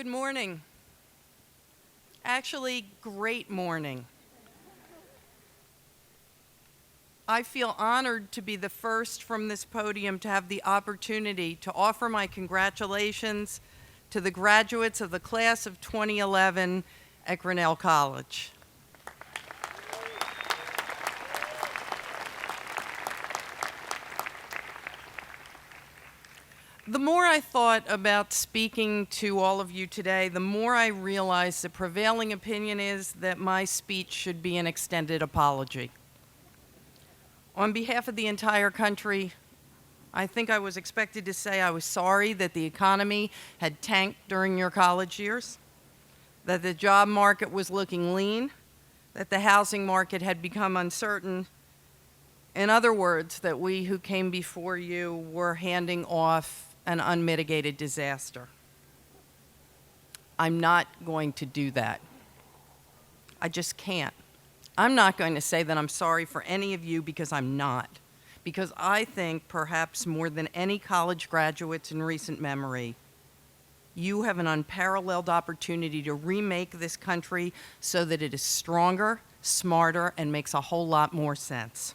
Good morning. Actually, great morning. I feel honored to be the first from this podium to have the opportunity to offer my congratulations to the graduates of the class of 2011 at Grinnell College. The more I thought about speaking to all of you today, the more I realized the prevailing opinion is that my speech should be an extended apology. On behalf of the entire country, I think I was expected to say I was sorry that the economy had tanked during your college years, that the job market was looking lean, that the housing market had become uncertain. In other words, that we who came before you were handing off an unmitigated disaster. I'm not going to do that. I just can't. I'm not going to say that I'm sorry for any of you, because I'm not. Because I think, perhaps more than any college graduates in recent memory, you have an unparalleled opportunity to remake this country so that it is stronger, smarter, and makes a whole lot more sense.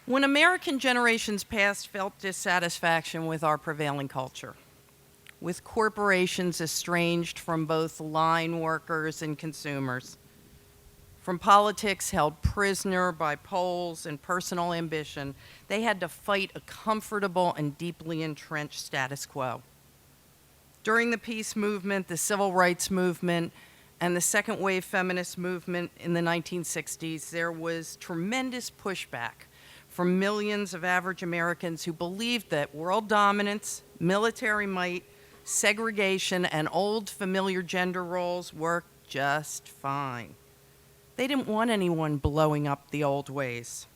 When American generations past felt dissatisfaction with our prevailing culture, with corporations estranged from both line workers and consumers, from politics held prisoner by polls and personal ambition, they had to fight a comfortable and deeply entrenched status quo. During the peace movement, the civil rights movement, and the second wave feminist movement in the 1960s, there was tremendous pushback from millions of average Americans who believed that world dominance, military might, segregation, and old familiar gender roles worked just fine. They didn't want anyone blowing up the old ways.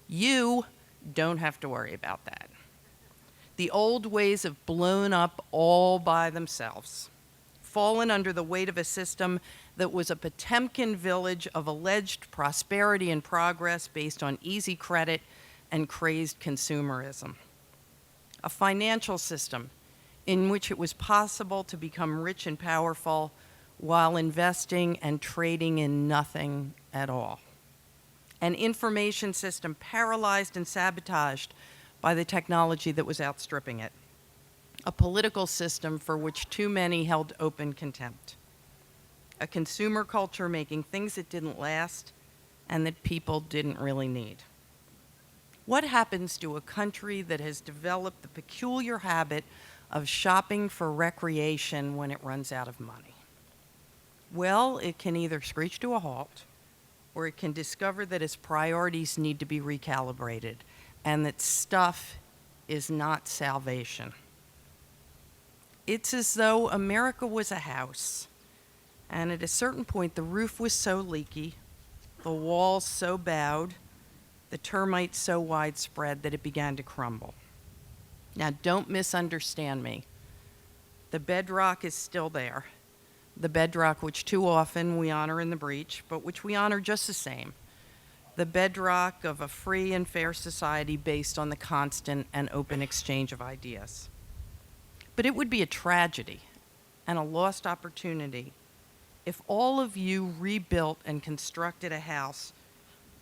You don't have to worry about that. The old ways have blown up all by themselves, fallen under the weight of a system that was a Potemkin village of alleged prosperity and progress based on easy credit and crazed consumerism. A financial system in which it was possible to become rich and powerful while investing and trading in nothing at all. An information system paralyzed and sabotaged by the technology that was outstripping it. A political system for which too many held open contempt. A consumer culture making things that didn't last and that people didn't really need. What happens to a country that has developed the peculiar habit of shopping for recreation when it runs out of money? Well, it can either screech to a halt, or it can discover that its priorities need to be recalibrated and that stuff is not salvation. It's as though America was a house, and at a certain point the roof was so leaky, the walls so bowed, the termites so widespread that it began to crumble. Now, don't misunderstand me. The bedrock is still there. The bedrock which too often we honor in the breach, but which we honor just the same. The bedrock of a free and fair society based on the constant and open exchange of ideas. But it would be a tragedy and a lost opportunity if all of you rebuilt and constructed a house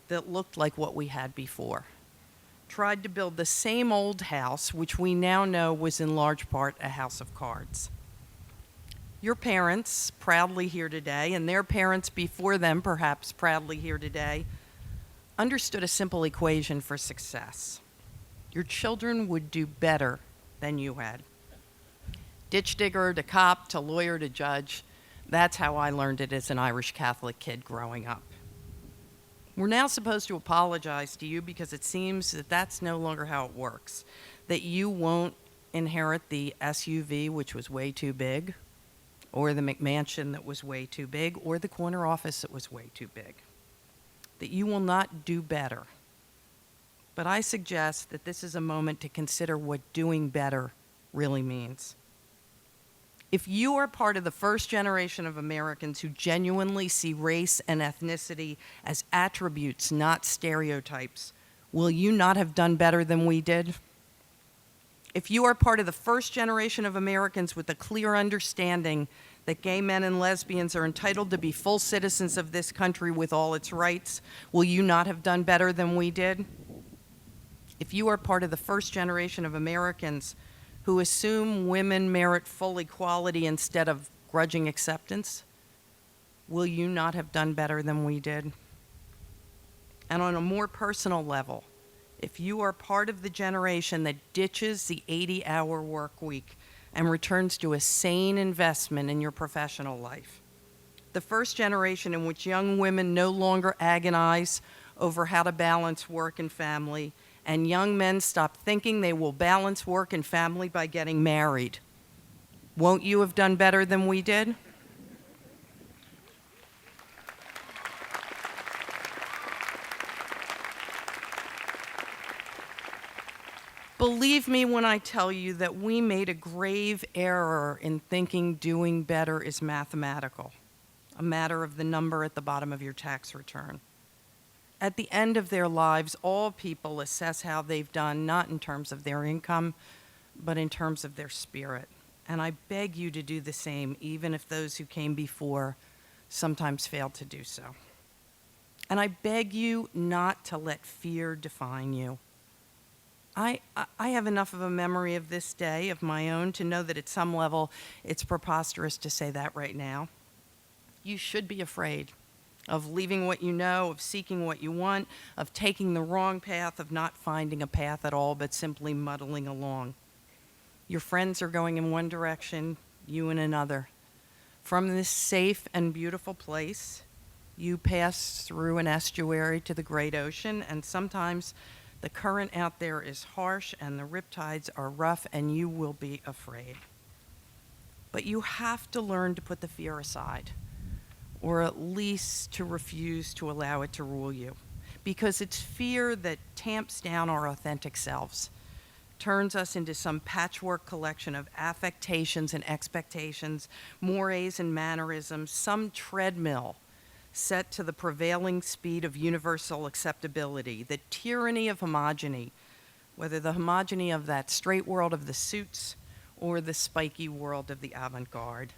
that looked like what we had before. Tried to build the same old house, which we now know was in large part a house of cards. Your parents, proudly here today, and their parents before them, perhaps proudly here today, understood a simple equation for success. Your children would do better than you had. Ditch digger to cop to lawyer to judge, that's how I learned it as an Irish Catholic kid growing up. We're now supposed to apologize to you because it seems that that's no longer how it works, that you won't inherit the SUV, which was way too big, or the McMansion that was way too big, or the corner office that was way too big, that you will not do better. But I suggest that this is a moment to consider what doing better really means. If you are part of the first generation of Americans who genuinely see race and ethnicity as attributes, not stereotypes, will you not have done better than we did? If you are part of the first generation of Americans with a clear understanding that gay men and lesbians are entitled to be full citizens of this country with all its rights, will you not have done better than we did? If you are part of the first generation of Americans who assume women merit full equality instead of grudging acceptance, will you not have done better than we did? And on a more personal level, if you are part of the generation that ditches the 80-hour work week and returns to a sane investment in your professional life, the first generation in which young women no longer agonize over how to balance work and family, and young men stop thinking they will balance work and family by getting married, won't you have done better than we did? Believe me when I tell you that we made a grave error in thinking doing better is mathematical, a matter of the number at the bottom of your tax return. At the end of their lives, all people assess how they've done, not in terms of their income, but in terms of their spirit. And I beg you to do the same, even if those who came before sometimes failed to do so. And I beg you not to let fear define you. I have enough of a memory of this day of my own to know that at some level it's preposterous to say that right now. You should be afraid of leaving what you know, of seeking what you want, of taking the wrong path, of not finding a path at all, but simply muddling along. Your friends are going in one direction, you in another. From this safe and beautiful place, you pass through an estuary to the great ocean, and sometimes the current out there is harsh and the riptides are rough and you will be afraid. But you have to learn to put the fear aside, or at least to refuse to allow it to rule you. Because it's fear that tamps down our authentic selves, turns us into some patchwork collection of affectations and expectations, mores and mannerisms, some treadmill set to the prevailing speed of universal acceptability, the tyranny of homogeny, whether the homogeny of that straight world of the suits or the spiky world of the avant-garde.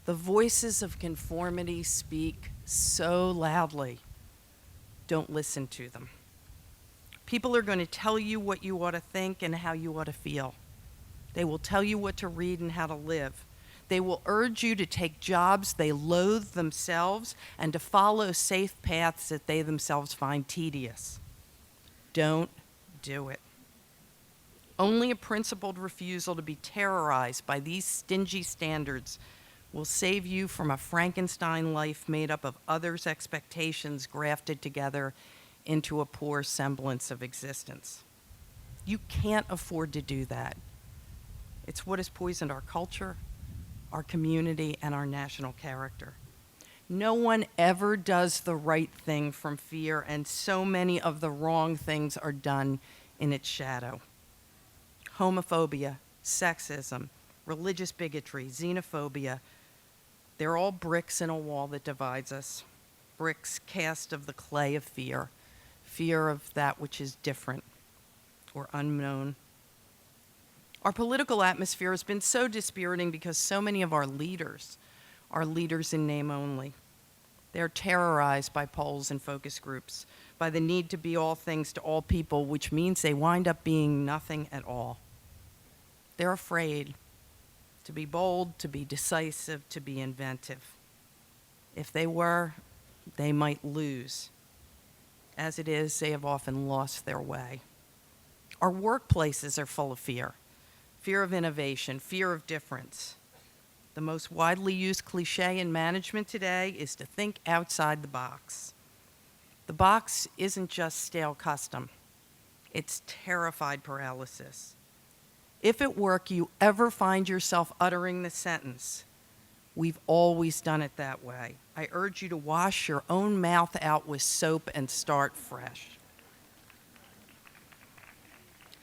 The voices of conformity speak so loudly. Don't listen to them. People are going to tell you what you ought to think and how you ought to feel. They will tell you what to read and how to live. They will urge you to take jobs they loathe themselves and to follow safe paths that they themselves find tedious. Don't do it. Only a principled refusal to be terrorized by these stingy standards will save you from a Frankenstein life made up of others' expectations grafted together into a poor semblance of existence. You can't afford to do that. It's what has poisoned our culture, our community, and our national character. No one ever does the right thing from fear, and so many of the wrong things are done in its shadow. Homophobia, sexism, religious bigotry, xenophobia, they're all bricks in a wall that divides us. Bricks cast of the clay of fear, fear of that which is different or unknown. Our political atmosphere has been so dispiriting because so many of our leaders are leaders in name only. They're terrorized by polls and focus groups, by the need to be all things to all people, which means they wind up being nothing at all. They're afraid to be bold, to be decisive, to be inventive. If they were, they might lose. As it is, they have often lost their way. Our workplaces are full of fear. Fear of innovation, fear of difference. The most widely used cliche in management today is to think outside the box. The box isn't just stale custom. It's terrified paralysis. If at work you ever find yourself uttering the sentence, "We've always done it that way," I urge you to wash your own mouth out with soap and start fresh.